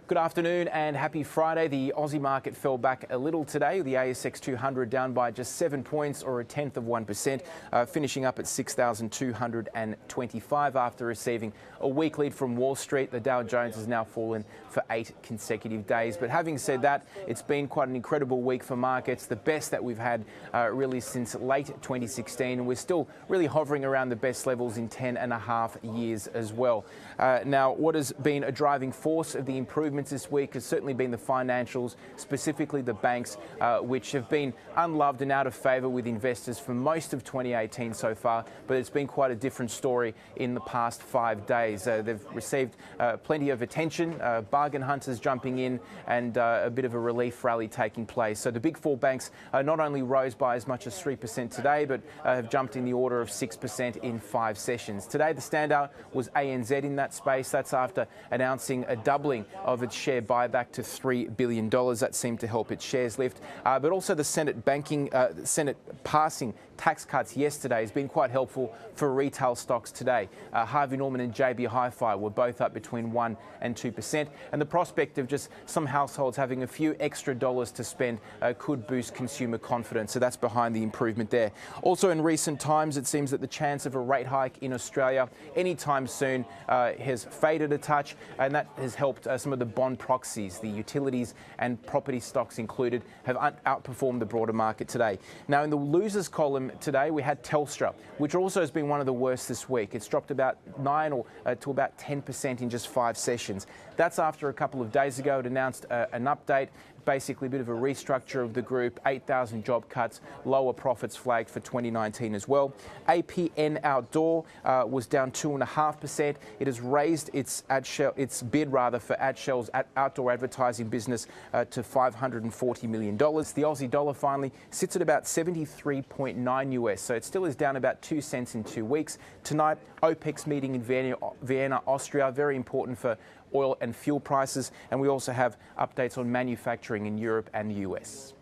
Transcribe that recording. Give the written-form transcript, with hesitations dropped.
Good afternoon and happy Friday. The Aussie market fell back a little today. The ASX 200 down by just 7 points or 0.1%, finishing up at 6,225 after receiving a weak lead from Wall Street. The Dow Jones has now fallen for 8 consecutive days. But having said that, it's been quite an incredible week for markets, the best that we've had really since late 2016. And we're still really hovering around the best levels in 10.5 years as well. Now, what has been a driving force of the improvements this week has certainly been the financials, specifically the banks, which have been unloved and out of favour with investors for most of 2018 so far, but it's been quite a different story in the past 5 days. They've received plenty of attention, bargain hunters jumping in and a bit of a relief rally taking place. So the big four banks not only rose by as much as 3% today, but have jumped in the order of 6% in 5 sessions. Today the standout was ANZ in that space. That's after announcing a doubling of its share buyback to $3 billion. That seemed to help its shares lift. But also the Senate passing tax cuts yesterday has been quite helpful for retail stocks today. Harvey Norman and JB Hi-Fi were both up between 1% and 2%. And the prospect of just some households having a few extra dollars to spend could boost consumer confidence. So that's behind the improvement there. Also in recent times, it seems that the chance of a rate hike in Australia anytime soon has faded a touch, and that has helped some of the bond proxies, the utilities and property stocks included, have outperformed the broader market today. Now, in the losers column today, we had Telstra, which also has been one of the worst this week. It's dropped about 9 to about 10% in just 5 sessions. That's after a couple of days ago it announced an update, basically a bit of a restructure of the group, 8,000 job cuts, lower profits flagged for 2019 as well. APN Outdoor was down 2.5%. It has raised its bid for Adshell's outdoor advertising business to $540 million. The Aussie dollar finally sits at about 73.9 US, so it still is down about 2 cents in 2 weeks. Tonight, OPEC's meeting in Vienna, Austria, very important for oil and fuel prices, and we also have updates on manufacturing in Europe and the US.